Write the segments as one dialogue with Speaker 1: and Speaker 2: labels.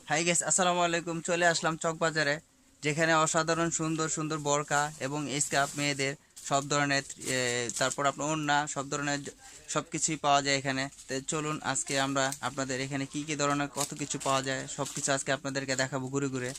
Speaker 1: High guess আসসালামু আলাইকুম। চলে আসলাম চক বাজারে, যেখানে অসাধারণ সুন্দর সুন্দর বোরকা এবং স্কার্ফ মেয়েদের সব ধরনের তারপর আপনার ওড়না সব ধরনের সব কিছুই পাওয়া যায় এখানে। তো চলুন আজকে আমরা আপনাদের এখানে কি কি ধরনের কত কিছু পাওয়া যায় সব কিছু আজকে আপনাদেরকে দেখাবো ঘুরে ঘুরে।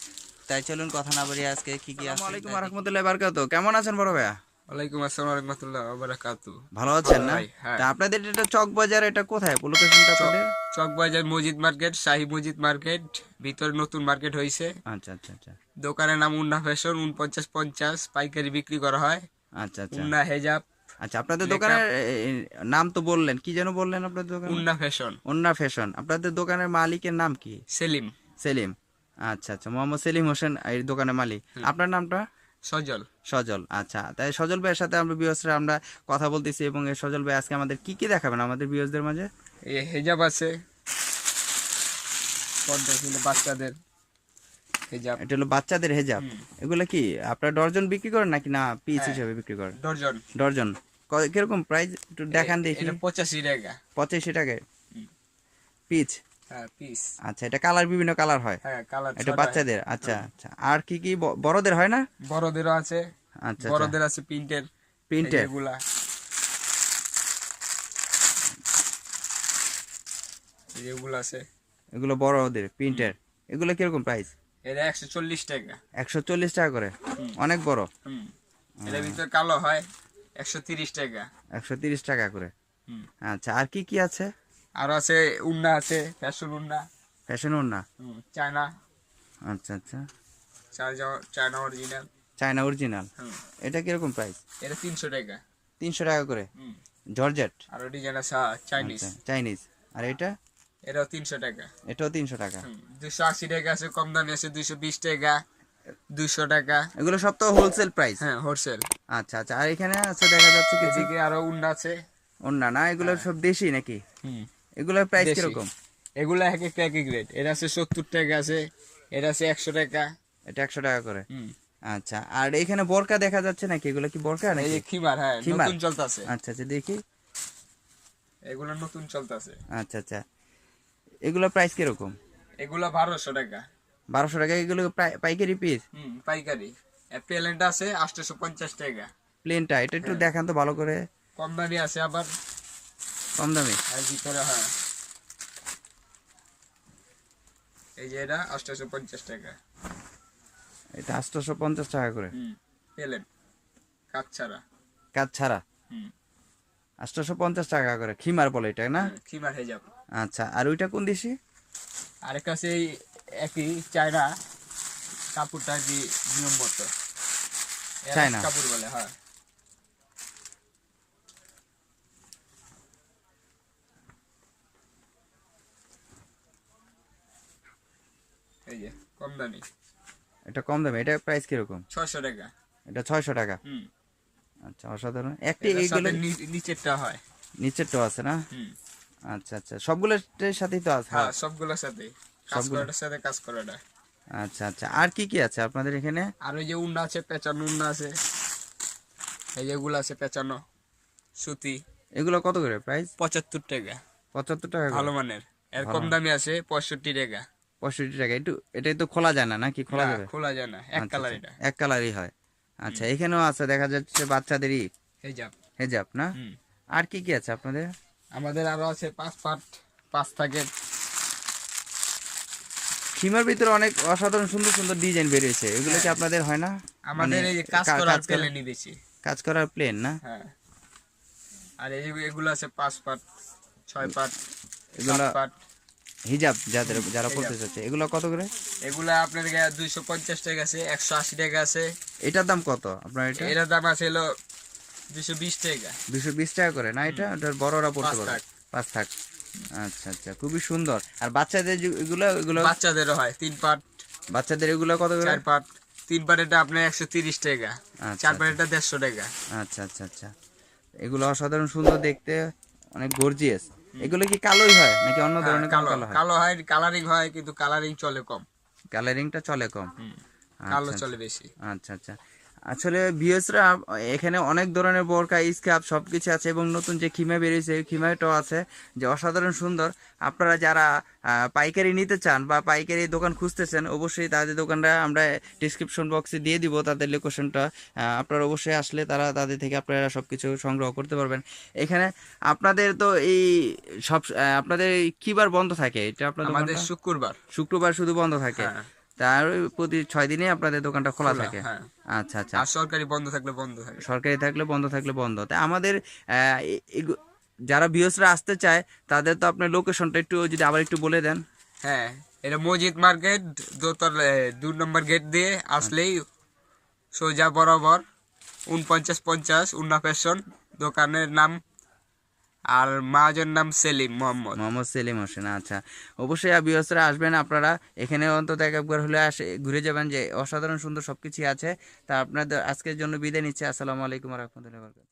Speaker 1: তাই চলুন কথা না বাড়িয়ে আজকে কি কি আছে। আসসালামু আলাইকুম ওয়া রাহমাতুল্লাহি ওয়া বারাকাতুহু। কেমন আছেন বড় ভাইয়া?
Speaker 2: ওয়ালাইকুম আসসালাম রাহমাতুল্লাহ ওয়া বারাকাতু।
Speaker 1: ভালো আছেন না?
Speaker 2: ভাই, হ্যাঁ।
Speaker 1: তা আপনাদের এটা চক বাজার, এটা কোথায় লোকেশনটা
Speaker 2: চক
Speaker 1: আপনাদের?
Speaker 2: চকবাজার মসজিদ মার্কেট, শাহী মসজিদ মার্কেট, ভিতরে নতুন মার্কেট হয়েছে।
Speaker 1: আচ্ছা আচ্ছা আচ্ছা
Speaker 2: দোকানের নাম উন্না ফ্যাশন। 49-50 পাইকারি বিক্রি করা হয়।
Speaker 1: আচ্ছা আচ্ছা
Speaker 2: উন্না হেজাব
Speaker 1: আচ্ছা। আপনাদের
Speaker 2: মেকআপ।
Speaker 1: দোকানের নাম তো বললেন, কি যেন বললেন আপনাদের দোকানের?
Speaker 2: উন্না ফ্যাশন।
Speaker 1: অন্না ফ্যাশন। আপনাদের দোকানের মালিকের নাম কি?
Speaker 2: সেলিম।
Speaker 1: সেলিম। আচ্ছা আচ্ছা, মোহাম্মদ সেলিম হোসেন এই দোকানের মালিক। আপনার নামটা?
Speaker 2: সজল।
Speaker 1: সজল। আচ্ছা, তাই সজল ভাইয়ের সাথে আমরা বিয়সরা আমরা কথা বলতেছি, এবং এই সজল ভাই আজকে আমাদের কি কি দেখাবেন আমাদের বিয়সদের মাঝে?
Speaker 2: এই হেজাব আছে, পর্দা ছিল বাচ্চাদের হেজাব।
Speaker 1: এটা হলো বাচ্চাদের হেজাব।
Speaker 2: হুম।
Speaker 1: এগুলো কি আপনার ডর্জন বিক্রি করেন নাকি না পিস
Speaker 2: হ্যাঁ,
Speaker 1: হিসেবে বিক্রি করেন?
Speaker 2: ডর্জন।
Speaker 1: ডর্জন। কিরকম প্রাইস একটু দেখান দেখি।
Speaker 2: এটা 85 টাকা।
Speaker 1: 85 টাকায়
Speaker 2: হুম।
Speaker 1: পিস?
Speaker 2: হ্যাঁ, পিস।
Speaker 1: আচ্ছা, এটা কালার বিভিন্ন কালার হয়?
Speaker 2: হ্যাঁ, কালার
Speaker 1: এটা
Speaker 2: 6টা।
Speaker 1: বাচ্চাদের। আচ্ছা আচ্ছা, আর কি কি বড়দের হয় না?
Speaker 2: বড়দেরও আছে।
Speaker 1: আচ্ছা আচ্ছা,
Speaker 2: বড়দের আছে প্রিন্টের।
Speaker 1: প্রিন্টের।
Speaker 2: এগুলা এগুলো আছে।
Speaker 1: এগুলো বড়দের প্রিন্টের। এগুলো কিরকম প্রাইস?
Speaker 2: এটা 140 টাকা।
Speaker 1: 140 টাকা করে?
Speaker 2: হুম।
Speaker 1: অনেক বড়।
Speaker 2: হুম। এটার ভিতরে কালো হয় 130 টাকা।
Speaker 1: 130 টাকা করে।
Speaker 2: হুম।
Speaker 1: আচ্ছা, আর কি কি আছে?
Speaker 2: আর আছে উন্না আছে, ফ্যাশন উন্না।
Speaker 1: ফ্যাশন ওড়না।
Speaker 2: চায়না।
Speaker 1: আচ্ছা আচ্ছা,
Speaker 2: চায়না অরিজিনাল।
Speaker 1: China original.
Speaker 2: হুম।
Speaker 1: এটা কিরকম প্রাইস?
Speaker 2: এটা 300 টাকা।
Speaker 1: 300 টাকা করে।
Speaker 2: হুম।
Speaker 1: জর্জেট।
Speaker 2: আর ডিজাইন আছে চাইনিজ।
Speaker 1: আচ্ছা, চাইনিজ। আর এটা?
Speaker 2: এটাও 300 টাকা।
Speaker 1: এটাও 300 টাকা।
Speaker 2: 280 টাকা আছে, কম দামি আছে 220 টাকা, 200 টাকা।
Speaker 1: এগুলো সব তো হোলসেল প্রাইস?
Speaker 2: হ্যাঁ, হোলসেল।
Speaker 1: আচ্ছা আচ্ছা, আর এখানে আছে দেখা যাচ্ছে কিছু
Speaker 2: এদিকে আরো উন্না আছে।
Speaker 1: ওড়না না, এগুলো সব দেশি নাকি?
Speaker 2: হুম।
Speaker 1: এগুলোর প্রাইস
Speaker 2: দেশি।
Speaker 1: কিরকম?
Speaker 2: এগুলা এক একটা এক এক রেট। এটা আছে 70 টাকা আছে, এটা আছে 100 টাকা।
Speaker 1: এটা 100 টাকা করে।
Speaker 2: হুম।
Speaker 1: আচ্ছা, আর এখানে বোরকা দেখা যাচ্ছে নাকি? এগুলো কি বোরকা
Speaker 2: এই
Speaker 1: নাকি?
Speaker 2: যে খিমার, হ্যাঁ,
Speaker 1: খিমার।
Speaker 2: নতুন চলতেছে।
Speaker 1: আচ্ছা আচ্ছা, দেখি।
Speaker 2: এগুলো নতুন চলতেছে।
Speaker 1: আচ্ছা আচ্ছা, এগুলো প্রাইস কিরকম?
Speaker 2: এগুলা 1200 টাকা।
Speaker 1: 1200 টাকা। এগুলো পাইকারি পিস?
Speaker 2: পাইকারি। প্লেনটা আছে 850 টাকা।
Speaker 1: প্লেনটা এটা একটু
Speaker 2: হ্যাঁ।
Speaker 1: দেখান তো ভালো করে।
Speaker 2: কম দামি আছে আবার।
Speaker 1: কম দামি?
Speaker 2: আর ভিতরে, হ্যাঁ, এই যে এটা 850 টাকা।
Speaker 1: এটা 850 টাকা করে।
Speaker 2: প্লেন, কাজ ছাড়া।
Speaker 1: কাজ ছাড়া?
Speaker 2: হুম।
Speaker 1: 850 টাকা করে। খিমার বলে এটা না?
Speaker 2: খিমার হেজাব।
Speaker 1: আচ্ছা, আর ওইটা কোন দেশি?
Speaker 2: আরেকটা আছে এই একই চায়না, কাপড়টা কি নিয়ম মতো
Speaker 1: চায়না?
Speaker 2: কাপড় বলে, হ্যাঁ। এই যে কম দামি,
Speaker 1: এটা কম দামি। এটা প্রাইস কিরকম?
Speaker 2: 600 টাকা।
Speaker 1: এটা 600 টাকা।
Speaker 2: হুম।
Speaker 1: আচ্ছা, অসাধারণ। একটি
Speaker 2: এটার
Speaker 1: এইগুলো
Speaker 2: সাথে নিচেরটা হয়।
Speaker 1: নিচেরটাও আছে না?
Speaker 2: হুম।
Speaker 1: আচ্ছা আচ্ছা, সবগুলোর সাথেই তো আছে?
Speaker 2: হ্যাঁ, সবগুলোর সাথে কাজ
Speaker 1: সবগুলো।
Speaker 2: করাটার সাথে কাজ করাটা।
Speaker 1: আচ্ছা আচ্ছা, আর কি কি আছে আপনাদের এখানে?
Speaker 2: আর ওই যে উন্না আছে, পেঁচানো উন্না আছে। এই যেগুলো আছে পেঁচানো সুতি।
Speaker 1: এগুলো কত করে প্রাইস?
Speaker 2: 75 টাকা।
Speaker 1: 75 টাকা করে?
Speaker 2: ভালো মানের। এর
Speaker 1: ভালো
Speaker 2: কম দামি আছে 65 টাকা।
Speaker 1: 65 টাকা। একটু এটা তো খোলা যায় না নাকি? খোলা
Speaker 2: না,
Speaker 1: যাবে?
Speaker 2: খোলা যায় না, এক
Speaker 1: আচ্ছা
Speaker 2: কালার
Speaker 1: আচ্ছা,
Speaker 2: এটা।
Speaker 1: এক কালারই হয়। আচ্ছা, এখানেও আছে দেখা যাচ্ছে বাচ্চাদেরই
Speaker 2: হেজাব।
Speaker 1: হেজাব না?
Speaker 2: হুম।
Speaker 1: আর কি কি আছে আপনাদের?
Speaker 2: আমাদের আরো আছে 5 পার্ট, 5 থাকে।
Speaker 1: খিমার ভিতরে অনেক অসাধারণ সুন্দর সুন্দর ডিজাইন বেরিয়েছে। এগুলো কি আপনাদের হয় না?
Speaker 2: আমাদের এই যে কাজ করার প্লেনই বেশি।
Speaker 1: কাজ করার প্লেন না?
Speaker 2: হ্যাঁ। আর এই এগুলো আছে 5 পার্ট, 6 পার্ট,
Speaker 1: এগুলো
Speaker 2: 7 পার্ট।
Speaker 1: হিজাব যারা
Speaker 2: হিজাব।
Speaker 1: পড়তে চাচ্ছে, এগুলো কত করে?
Speaker 2: এগুলা আপনার 250 টাকা আছে, 180 টাকা আছে।
Speaker 1: এটার দাম কত আপনার? এটা
Speaker 2: এটার দাম আছে হলো 220 টাকা।
Speaker 1: 220 টাকা করে না? এটা ওটার বড়রা পড়তে
Speaker 2: 5
Speaker 1: পারে?
Speaker 2: থাক।
Speaker 1: 5 থাক। আচ্ছা আচ্ছা, খুবই সুন্দর। আর বাচ্চাদের এগুলো এগুলো
Speaker 2: বাচ্চাদেরও হয় 3 পার্ট,
Speaker 1: বাচ্চাদের এগুলো কত করে?
Speaker 2: 4 পার্ট। 3 পার্ট এটা আপনার 130 টাকা।
Speaker 1: আচ্ছা
Speaker 2: 4 পার্ট এটা 150 টাকা।
Speaker 1: আচ্ছা আচ্ছা আচ্ছা, এগুলো অসাধারণ সুন্দর দেখতে, অনেক গর্জিয়াস। এগুলো কি কালোই হয় নাকি অন্য ধরনের কোনো
Speaker 2: কালো
Speaker 1: কালো হয়?
Speaker 2: কালো হয়, কালারিং হয়, কিন্তু কালারিং চলে কম।
Speaker 1: কালারিংটা চলে কম।
Speaker 2: কালো
Speaker 1: আচ্ছা
Speaker 2: চলে বেশি।
Speaker 1: আচ্ছা আচ্ছা। আসলে ভিউয়ার্সরা এখানে অনেক ধরনের বোরকা স্কার্ফ সব কিছু আছে এবং নতুন যে খিমা বেরিয়েছে খিমাটাও আছে যে অসাধারণ সুন্দর। আপনারা যারা পাইকারি নিতে চান বা পাইকারি দোকান খুঁজতেছেন অবশ্যই তাদের দোকানটা আমরা ডিসক্রিপশন বক্সে দিয়ে দিব তাদের লোকেশনটা। আপনারা অবশ্যই আসলে তাদের থেকে আপনারা সব কিছু সংগ্রহ করতে পারবেন। এখানে আপনাদের তো এই সব আপনাদের কি বার বন্ধ থাকে এটা আপনার
Speaker 2: আমাদের
Speaker 1: দোকানটা?
Speaker 2: শুক্রবার।
Speaker 1: শুক্রবার শুধু বন্ধ থাকে?
Speaker 2: হ্যাঁ,
Speaker 1: তার প্রতি 6 দিনে আপনাদের দোকানটা খোলা
Speaker 2: খোলা,
Speaker 1: থাকে?
Speaker 2: হ্যাঁ।
Speaker 1: আচ্ছা আচ্ছা।
Speaker 2: আর সরকারি বন্ধ থাকলে বন্ধ থাকে।
Speaker 1: সরকারি থাকলে বন্ধ থাকলে বন্ধ। তাই আমাদের যারা ভিউয়ার্সরা আসতে চায় তাদের তো আপনার লোকেশনটা একটু যদি আবার একটু বলে দেন।
Speaker 2: হ্যাঁ, এটা মসজিদ মার্কেট, দোতলা 2 নম্বর গেট দিয়ে আসলেই সোজা বরাবর 4950 উন্না ফ্যাশন দোকানের নাম। আর মাহাজন নাম সেলিম মোহাম্মদ।
Speaker 1: মোহাম্মদ সেলিম হোসেন। আচ্ছা, অবশ্যই ভিউয়ার্সরা আসবেন আপনারা এখানে অন্তত একবার হলে ঘুরে যাবেন যে অসাধারণ সুন্দর সবকিছু আছে। তা আপনাদের আজকের জন্য বিদায় নিচ্ছি। আসসালামু আলাইকুম ওয়া রাহমাতুল্লাহি ওয়া বারাকাতুহু।